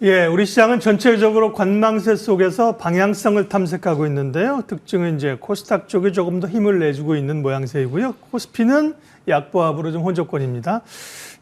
예, 우리 시장은 전체적으로 관망세 속에서 방향성을 탐색하고 있는데요. 특징은 이제 코스닥 쪽이 조금 더 힘을 내주고 있는 모양새이고요. 코스피는 약보합으로 좀 혼조권입니다.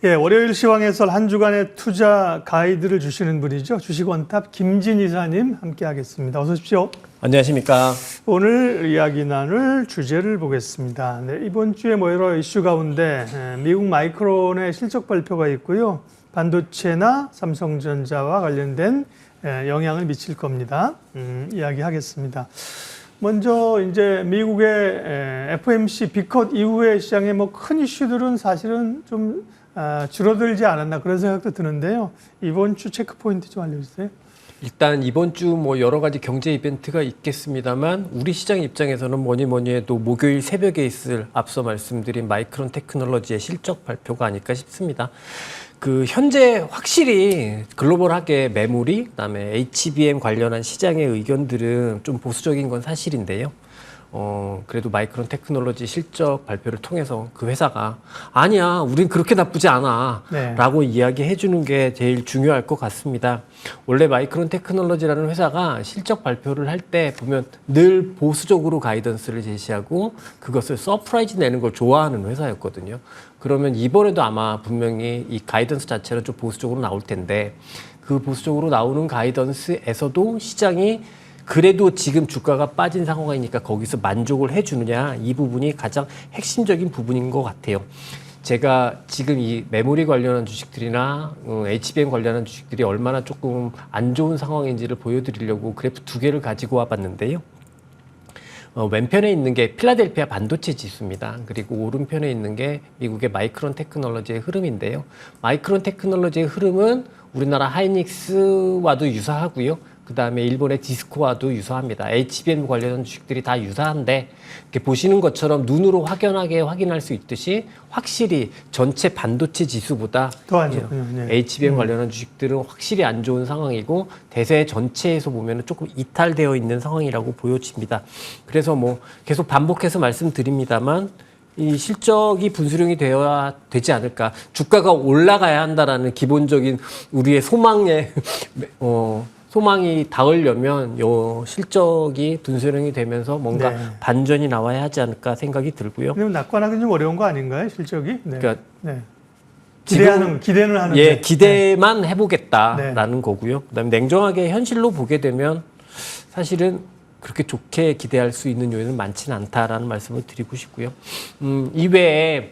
예, 월요일 시황에서 한 주간의 투자 가이드를 주시는 분이죠. 주식원탑 김진 이사님 함께 하겠습니다. 어서 오십시오. 안녕하십니까. 오늘 이야기 나눌 주제를 보겠습니다. 네, 이번 주에 여러 이슈 가운데 미국 마이크론의 실적 발표가 있고요. 반도체나 삼성전자와 관련된 영향을 미칠 겁니다. 이야기하겠습니다. 먼저 이제 미국의 FOMC 빅컷 이후의 시장의 큰 이슈들은 사실은 좀 줄어들지 않았나 그런 생각도 드는데요. 이번 주 체크 포인트 좀 알려주세요. 일단 이번 주 여러 가지 경제 이벤트가 있겠습니다만 우리 시장 입장에서는 뭐니 해도 목요일 새벽에 있을 앞서 말씀드린 마이크론 테크놀로지의 실적 발표가 아닐까 싶습니다. 현재 확실히 글로벌하게 메모리, 그다음에 HBM 관련한 시장의 의견들은 좀 보수적인 건 사실인데요. 그래도 마이크론 테크놀로지 실적 발표를 통해서 그 회사가 아니야, 우린 그렇게 나쁘지 않아 라고 이야기해 주는 게 제일 중요할 것 같습니다. 원래 마이크론 테크놀로지라는 회사가 실적 발표를 할 때 보면 늘 보수적으로 가이던스를 제시하고 그것을 서프라이즈 내는 걸 좋아하는 회사였거든요. 그러면 이번에도 아마 분명히 이 가이던스 자체는 좀 보수적으로 나올 텐데 그 보수적으로 나오는 가이던스에서도 시장이 그래도 지금 주가가 빠진 상황이니까 거기서 만족을 해주느냐, 이 부분이 가장 핵심적인 부분인 것 같아요. 제가 지금 이 메모리 관련한 주식들이나 HBM 관련한 주식들이 얼마나 조금 안 좋은 상황인지를 보여드리려고 그래프 두 개를 가지고 와봤는데요. 왼편에 있는 게 필라델피아 반도체 지수입니다. 그리고 오른편에 있는 게 미국의 마이크론 테크놀로지의 흐름인데요. 마이크론 테크놀로지의 흐름은 우리나라 하이닉스와도 유사하고요. 그 다음에 일본의 디스코와도 유사합니다. HBM 관련한 주식들이 다 유사한데 이렇게 보시는 것처럼 눈으로 확연하게 확인할 수 있듯이 확실히 전체 반도체 지수보다 더 안 좋군요. 네. HBM 관련한 주식들은 확실히 안 좋은 상황이고 대세 전체에서 보면 조금 이탈되어 있는 상황이라고 보여집니다. 그래서 계속 반복해서 말씀드립니다만 이 실적이 분수령이 되어야 되지 않을까. 주가가 올라가야 한다라는 기본적인 우리의 소망이 닿으려면 실적이 분수령이 되면서 뭔가 반전이 나와야 하지 않을까 생각이 들고요. 그럼 낙관하기는 좀 어려운 거 아닌가요, 실적이? 네. 그러니까 기대는 하는데. 예, 기대만 해보겠다라는 거고요. 그다음에 냉정하게 현실로 보게 되면 사실은 그렇게 좋게 기대할 수 있는 요인은 많지는 않다라는 말씀을 드리고 싶고요. 이외에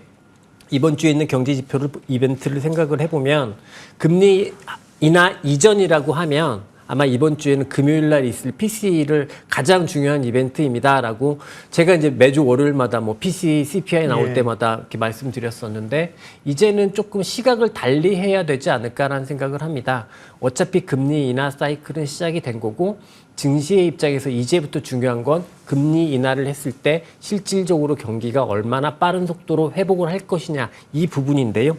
이번 주에 있는 경제 지표를 이벤트를 생각을 해보면 금리 인하 이전이라고 하면 아마 이번 주에는 금요일 날 있을 PC를 가장 중요한 이벤트입니다라고 제가 이제 매주 월요일마다 PC, CPI 나올 때마다 이렇게 말씀드렸었는데 이제는 조금 시각을 달리 해야 되지 않을까라는 생각을 합니다. 어차피 금리 인하 사이클은 시작이 된 거고 증시의 입장에서 이제부터 중요한 건 금리 인하를 했을 때 실질적으로 경기가 얼마나 빠른 속도로 회복을 할 것이냐 이 부분인데요.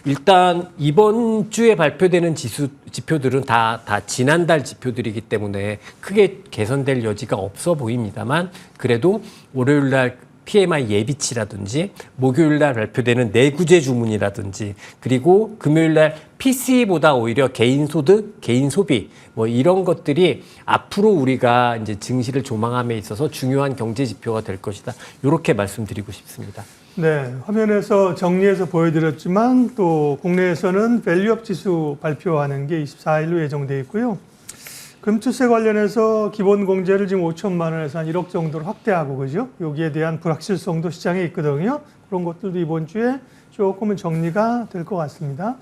일단 이번 주에 발표되는 지표들은 다 지난달 지표들이기 때문에 크게 개선될 여지가 없어 보입니다만 그래도 월요일 날 PMI 예비치라든지 목요일 날 발표되는 내구재 주문이라든지 그리고 금요일 날 PC보다 오히려 개인 소득, 개인 소비 이런 것들이 앞으로 우리가 이제 증시를 조망함에 있어서 중요한 경제 지표가 될 것이다. 이렇게 말씀드리고 싶습니다. 네, 화면에서 정리해서 보여드렸지만 또 국내에서는 밸류업 지수 발표하는 게 24일로 예정돼 있고요. 금투세 관련해서 기본 공제를 지금 5천만 원에서 한 1억 정도로 확대하고 그죠? 여기에 대한 불확실성도 시장에 있거든요. 그런 것들도 이번 주에 조금은 정리가 될 것 같습니다.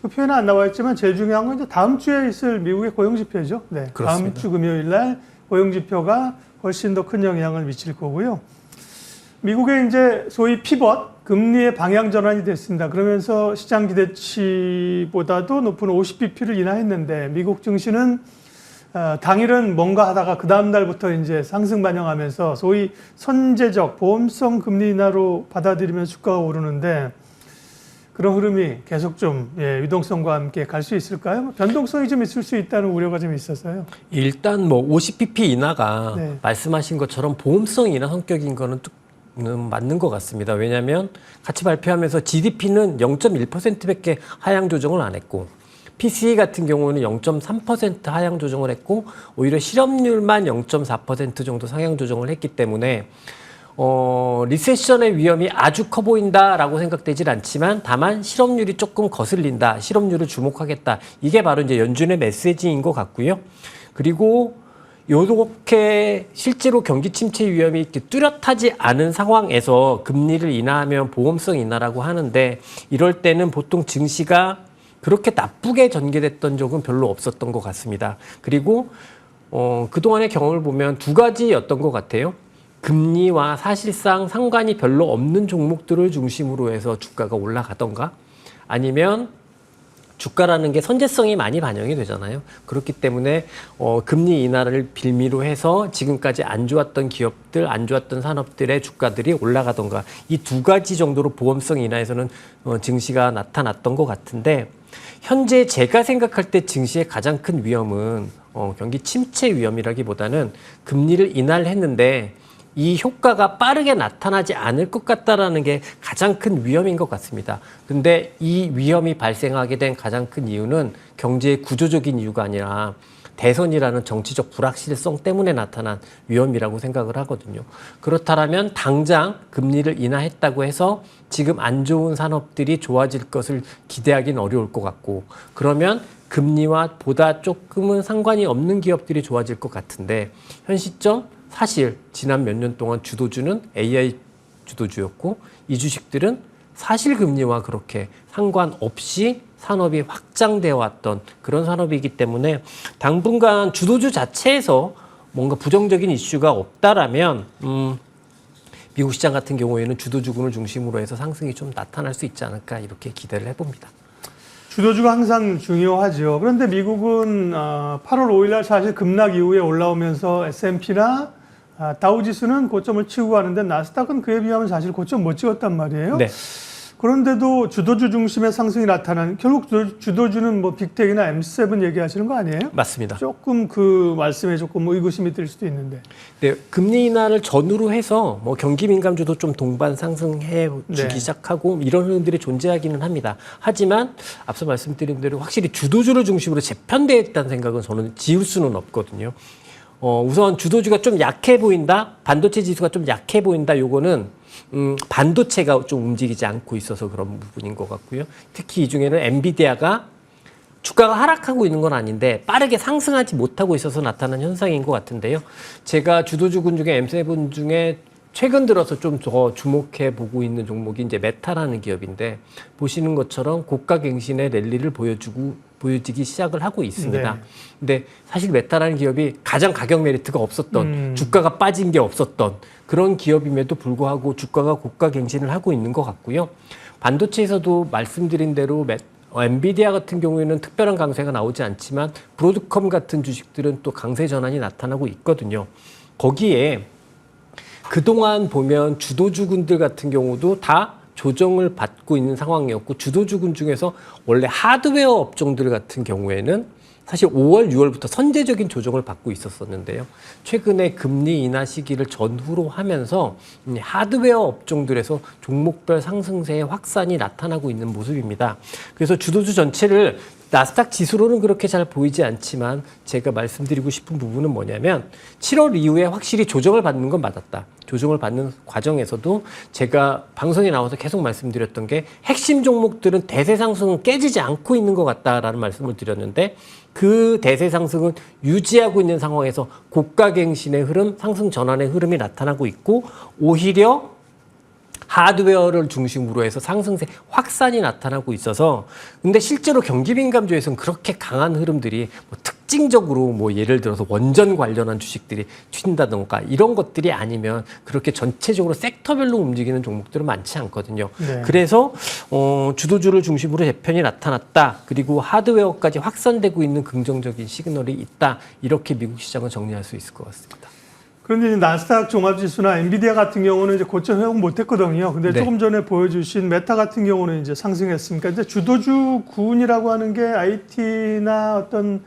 그 표현은 안 나와 있지만 제일 중요한 건 이제 다음 주에 있을 미국의 고용지표죠. 네, 그렇습니다. 다음 주 금요일 날 고용지표가 훨씬 더 큰 영향을 미칠 거고요. 미국의 이제 소위 피벗, 금리의 방향 전환이 됐습니다. 그러면서 시장 기대치보다도 높은 50bp를 인하했는데 미국 증시는 당일은 뭔가 하다가 그 다음 날부터 이제 상승 반영하면서 소위 선제적 보험성 금리 인하로 받아들이면 주가가 오르는데 그런 흐름이 계속 좀 유동성과 함께 갈 수 있을까요? 변동성이 좀 있을 수 있다는 우려가 좀 있어서요. 일단 50bp 인하가 말씀하신 것처럼 보험성 인하 성격인 거는 맞는 것 같습니다. 왜냐하면 같이 발표하면서 GDP는 0.1%밖에 하향 조정을 안 했고 PCE 같은 경우는 0.3% 하향 조정을 했고 오히려 실업률만 0.4% 정도 상향 조정을 했기 때문에 리세션의 위험이 아주 커 보인다라고 생각되질 않지만 다만 실업률이 조금 거슬린다. 실업률을 주목하겠다. 이게 바로 이제 연준의 메시지인 것 같고요. 그리고 요렇게 실제로 경기 침체 위험이 이렇게 뚜렷하지 않은 상황에서 금리를 인하하면 보험성 인하라고 하는데 이럴 때는 보통 증시가 그렇게 나쁘게 전개됐던 적은 별로 없었던 것 같습니다. 그리고 그동안의 경험을 보면 두 가지였던 것 같아요. 금리와 사실상 상관이 별로 없는 종목들을 중심으로 해서 주가가 올라가던가 아니면 주가라는 게 선제성이 많이 반영이 되잖아요. 그렇기 때문에 금리 인하를 빌미로 해서 지금까지 안 좋았던 기업들, 안 좋았던 산업들의 주가들이 올라가던가 이 두 가지 정도로 보험성 인하에서는 증시가 나타났던 것 같은데 현재 제가 생각할 때 증시의 가장 큰 위험은 경기 침체 위험이라기보다는 금리를 인하를 했는데 이 효과가 빠르게 나타나지 않을 것 같다라는 게 가장 큰 위험인 것 같습니다. 근데 이 위험이 발생하게 된 가장 큰 이유는 경제의 구조적인 이유가 아니라 대선이라는 정치적 불확실성 때문에 나타난 위험이라고 생각을 하거든요. 그렇다면 당장 금리를 인하했다고 해서 지금 안 좋은 산업들이 좋아질 것을 기대하기는 어려울 것 같고 그러면 금리와 보다 조금은 상관이 없는 기업들이 좋아질 것 같은데 현 시점 사실 지난 몇 년 동안 주도주는 AI 주도주였고 이 주식들은 사실 금리와 그렇게 상관없이 산업이 확장되어 왔던 그런 산업이기 때문에 당분간 주도주 자체에서 뭔가 부정적인 이슈가 없다라면 미국 시장 같은 경우에는 주도주군을 중심으로 해서 상승이 좀 나타날 수 있지 않을까 이렇게 기대를 해봅니다. 주도주가 항상 중요하죠. 그런데 미국은 8월 5일 날 사실 급락 이후에 올라오면서 S&P나 다우지수는 고점을 치고 가는데 나스닥은 그에 비하면 사실 고점 못 찍었단 말이에요. 네. 그런데도 주도주 중심의 상승이 나타나는 결국 주도주는 뭐 빅텍이나 M7 얘기하시는 거 아니에요? 맞습니다. 조금 그 말씀에 조금 의구심이 들 수도 있는데. 네, 금리 인하를 전후로 해서 뭐 경기 민감주도 좀 동반 상승해 주기 네. 시작하고 이런 흐름들이 존재하기는 합니다. 하지만 앞서 말씀드린 대로 확실히 주도주를 중심으로 재편되어 있다는 생각은 저는 지울 수는 없거든요. 우선 주도주가 좀 약해 보인다, 반도체 지수가 좀 약해 보인다. 요거는 반도체가 좀 움직이지 않고 있어서 그런 부분인 것 같고요. 특히 이 중에는 엔비디아가 주가가 하락하고 있는 건 아닌데 빠르게 상승하지 못하고 있어서 나타난 현상인 것 같은데요. 제가 주도주군 중에 M7 중에 최근 들어서 좀 더 주목해 보고 있는 종목이 이제 메타라는 기업인데 보시는 것처럼 고가갱신의 랠리를 보여지기 시작을 하고 있습니다. 네. 근데 사실 메타라는 기업이 가장 가격 메리트가 없었던 주가가 빠진 게 없었던 그런 기업임에도 불구하고 주가가 고가갱신을 하고 있는 것 같고요. 반도체에서도 말씀드린 대로 엔비디아 같은 경우에는 특별한 강세가 나오지 않지만 브로드컴 같은 주식들은 또 강세 전환이 나타나고 있거든요. 거기에 그동안 보면 주도주군들 같은 경우도 다 조정을 받고 있는 상황이었고 주도주군 중에서 원래 하드웨어 업종들 같은 경우에는 사실 5월, 6월부터 선제적인 조정을 받고 있었었는데요. 최근에 금리 인하 시기를 전후로 하면서 하드웨어 업종들에서 종목별 상승세의 확산이 나타나고 있는 모습입니다. 그래서 주도주 전체를 나스닥 지수로는 그렇게 잘 보이지 않지만 제가 말씀드리고 싶은 부분은 뭐냐면 7월 이후에 확실히 조정을 받는 건 맞았다. 조정을 받는 과정에서도 제가 방송에 나와서 계속 말씀드렸던 게 핵심 종목들은 대세 상승은 깨지지 않고 있는 것 같다라는 말씀을 드렸는데 그 대세 상승은 유지하고 있는 상황에서 고가갱신의 흐름, 상승 전환의 흐름이 나타나고 있고 오히려 하드웨어를 중심으로 해서 상승세 확산이 나타나고 있어서 근데 실제로 경기 민감주에서는 그렇게 강한 흐름들이 뭐 특징적으로 뭐 예를 들어서 원전 관련한 주식들이 튄다던가 이런 것들이 아니면 그렇게 전체적으로 섹터별로 움직이는 종목들은 많지 않거든요. 네. 그래서 주도주를 중심으로 재편이 나타났다. 그리고 하드웨어까지 확산되고 있는 긍정적인 시그널이 있다. 이렇게 미국 시장은 정리할 수 있을 것 같습니다. 그런데 이제 나스닥 종합지수나 엔비디아 같은 경우는 이제 고점 회복 못했거든요. 근데 네. 조금 전에 보여주신 메타 같은 경우는 이제 상승했으니까 이제 주도주군이라고 하는 게 IT나 어떤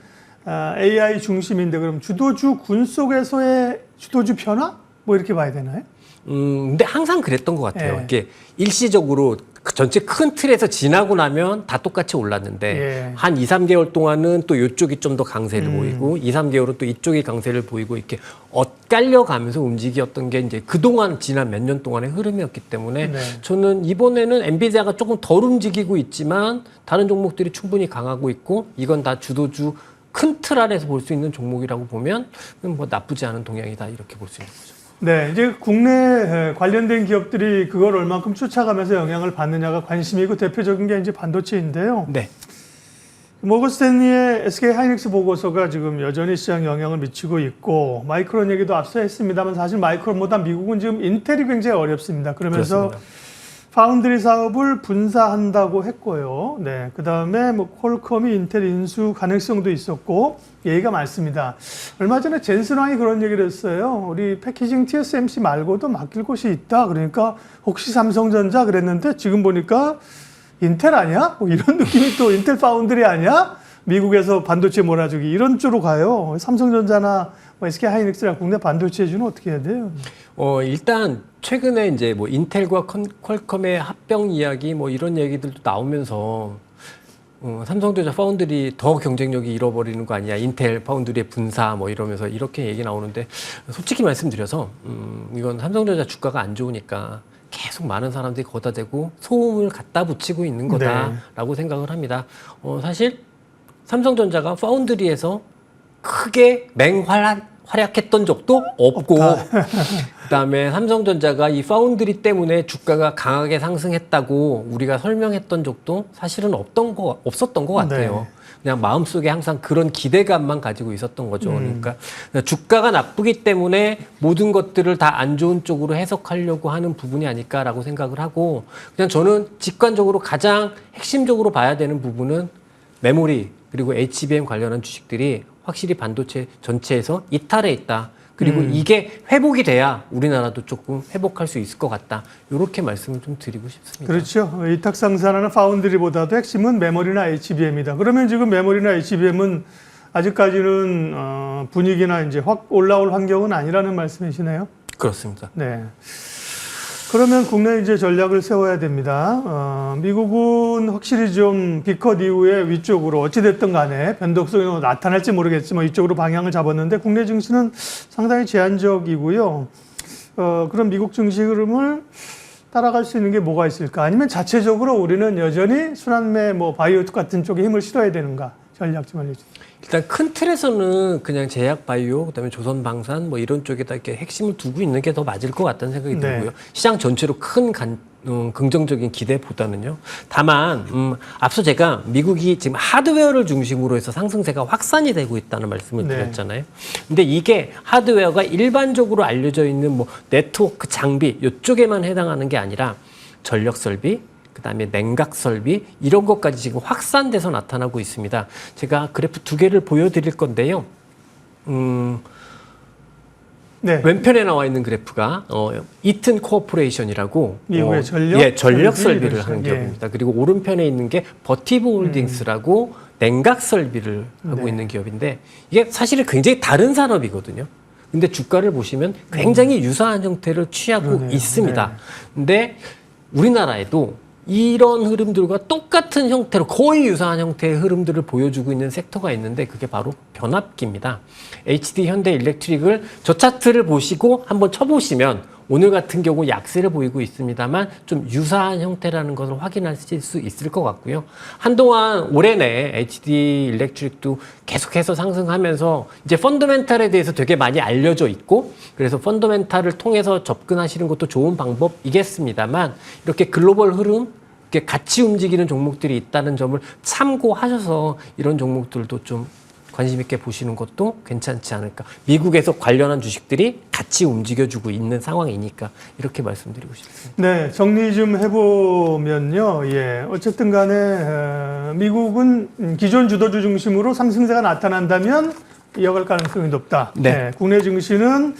AI 중심인데 그럼 주도주군 속에서의 주도주 변화? 뭐 이렇게 봐야 되나요? 근데 항상 그랬던 것 같아요. 예. 이게 일시적으로 그 전체 큰 틀에서 지나고 나면 다 똑같이 올랐는데 예. 한 2, 3개월 동안은 또 이쪽이 좀 더 강세를 보이고 2, 3개월은 또 이쪽이 강세를 보이고 이렇게 엇갈려 가면서 움직였던 게 이제 그동안 지난 몇 년 동안의 흐름이었기 때문에 네. 저는 이번에는 엔비디아가 조금 덜 움직이고 있지만 다른 종목들이 충분히 강하고 있고 이건 다 주도주 큰 틀 안에서 볼 수 있는 종목이라고 보면 뭐 나쁘지 않은 동향이다 이렇게 볼 수 있는 거죠. 네, 이제 국내 관련된 기업들이 그걸 얼만큼 쫓아가면서 영향을 받느냐가 관심이고 대표적인 게 이제 반도체인데요. 네. 모건 스탠리의 SK 하이닉스 보고서가 지금 여전히 시장 영향을 미치고 있고 마이크론 얘기도 앞서 했습니다만 사실 마이크론보다 미국은 지금 인텔이 굉장히 어렵습니다. 그러면서 그렇습니다. 파운드리 사업을 분사한다고 했고요. 네, 그 다음에 뭐 퀄컴이 인텔 인수 가능성도 있었고 얘기가 많습니다. 얼마 전에 젠슨 왕이 그런 얘기를 했어요. 우리 패키징 TSMC 말고도 맡길 곳이 있다. 그러니까 혹시 삼성전자 그랬는데 지금 보니까 인텔 아니야? 뭐 이런 느낌이 또 인텔 파운드리 아니야? 미국에서 반도체 몰아주기 이런 쪽으로 가요. 삼성전자나 뭐 SK 하이닉스나 국내 반도체주는 어떻게 해야 돼요? 일단 최근에 이제 뭐 인텔과 퀄컴의 합병 이야기 뭐 이런 얘기들도 나오면서 삼성전자 파운드리 더 경쟁력이 잃어버리는 거 아니야? 인텔 파운드리의 분사 뭐 이러면서 이렇게 얘기 나오는데 솔직히 말씀드려서 이건 삼성전자 주가가 안 좋으니까 계속 많은 사람들이 거기다 대고 소음을 갖다 붙이고 있는 거다라고 생각을 합니다. 사실 삼성전자가 파운드리에서 크게 활약했던 적도 없고 그다음에 삼성전자가 이 파운드리 때문에 주가가 강하게 상승했다고 우리가 설명했던 적도 사실은 없었던 것 같아요. 네. 그냥 마음속에 항상 그런 기대감만 가지고 있었던 거죠. 그러니까 주가가 나쁘기 때문에 모든 것들을 다 안 좋은 쪽으로 해석하려고 하는 부분이 아닐까라고 생각을 하고 그냥 저는 직관적으로 가장 핵심적으로 봐야 되는 부분은 메모리 그리고 HBM 관련한 주식들이 확실히 반도체 전체에서 이탈해 있다. 그리고 이게 회복이 돼야 우리나라도 조금 회복할 수 있을 것 같다. 이렇게 말씀을 좀 드리고 싶습니다. 그렇죠. 위탁 상산하는 파운드리보다도 핵심은 메모리나 HBM이다. 그러면 지금 메모리나 HBM은 아직까지는 분위기나 이제 확 올라올 환경은 아니라는 말씀이시네요. 그렇습니다. 네. 그러면 국내 이제 전략을 세워야 됩니다. 미국은 확실히 좀 비컷 이후에 위쪽으로 어찌됐든 간에 변동성이 나타날지 모르겠지만 이쪽으로 방향을 잡았는데 국내 증시는 상당히 제한적이고요. 그런 미국 증시 흐름을 따라갈 수 있는 게 뭐가 있을까? 아니면 자체적으로 우리는 여전히 순환매 뭐 바이오 같은 쪽에 힘을 실어야 되는가? 전략 좀 알려주세요. 일단 큰 틀에서는 그냥 제약 바이오, 그다음에 조선 방산 뭐 이런 쪽에다 이렇게 핵심을 두고 있는 게 더 맞을 것 같다는 생각이 들고요. 시장 전체로 큰 긍정적인 기대보다는요. 다만 앞서 제가 미국이 지금 하드웨어를 중심으로 해서 상승세가 확산이 되고 있다는 말씀을 드렸잖아요. 근데 이게 하드웨어가 일반적으로 알려져 있는 뭐 네트워크 장비 이쪽에만 해당하는 게 아니라 전력 설비, 그다음에 냉각 설비 이런 것까지 지금 확산돼서 나타나고 있습니다. 제가 그래프 두 개를 보여드릴 건데요. 네. 왼편에 나와 있는 그래프가 이튼 코어포레이션이라고 미국의 전력 설비를 하는 기업입니다. 그리고 오른편에 있는 게 버티브 홀딩스라고 냉각 설비를 하고 있는 기업인데 이게 사실은 굉장히 다른 산업이거든요. 근데 주가를 보시면 굉장히 유사한 형태를 취하고 있습니다. 근데 우리나라에도 이런 흐름들과 똑같은 형태로 거의 유사한 형태의 흐름들을 보여주고 있는 섹터가 있는데 그게 바로 변압기입니다. HD 현대일렉트릭을 저 차트를 보시고 한번 쳐보시면 오늘 같은 경우 약세를 보이고 있습니다만 좀 유사한 형태라는 것을 확인하실 수 있을 것 같고요. 한동안 올해 내 HD 일렉트릭도 계속해서 상승하면서 이제 펀더멘탈에 대해서 되게 많이 알려져 있고 그래서 펀더멘탈을 통해서 접근하시는 것도 좋은 방법이겠습니다만 이렇게 글로벌 흐름 이렇게 같이 움직이는 종목들이 있다는 점을 참고하셔서 이런 종목들도 좀 관심 있게 보시는 것도 괜찮지 않을까. 미국에서 관련한 주식들이 같이 움직여주고 있는 상황이니까 이렇게 말씀드리고 싶습니다. 네, 정리 좀 해보면요. 예, 어쨌든 간에 미국은 기존 주도주 중심으로 상승세가 나타난다면 이어갈 가능성이 높다. 네. 국내 증시는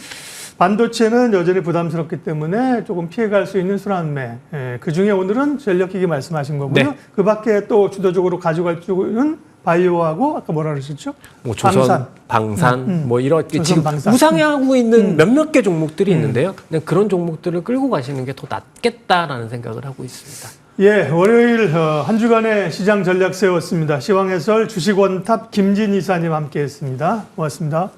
반도체는 여전히 부담스럽기 때문에 조금 피해갈 수 있는 순환매. 그 중에 오늘은 전력기기 말씀하신 거고요. 네. 그 밖에 또 주도적으로 가져갈 쪽은 바이오하고 아까 뭐라 그러셨죠? 뭐 조선, 방산, 뭐 이렇게 지금 방산. 우상향하고 있는 몇몇 개 종목들이 있는데요. 근데 그런 종목들을 끌고 가시는 게 더 낫겠다라는 생각을 하고 있습니다. 예, 월요일 한 주간의 시장 전략 세웠습니다. 시황해설 주식원탑 김진 이사님 함께했습니다. 고맙습니다.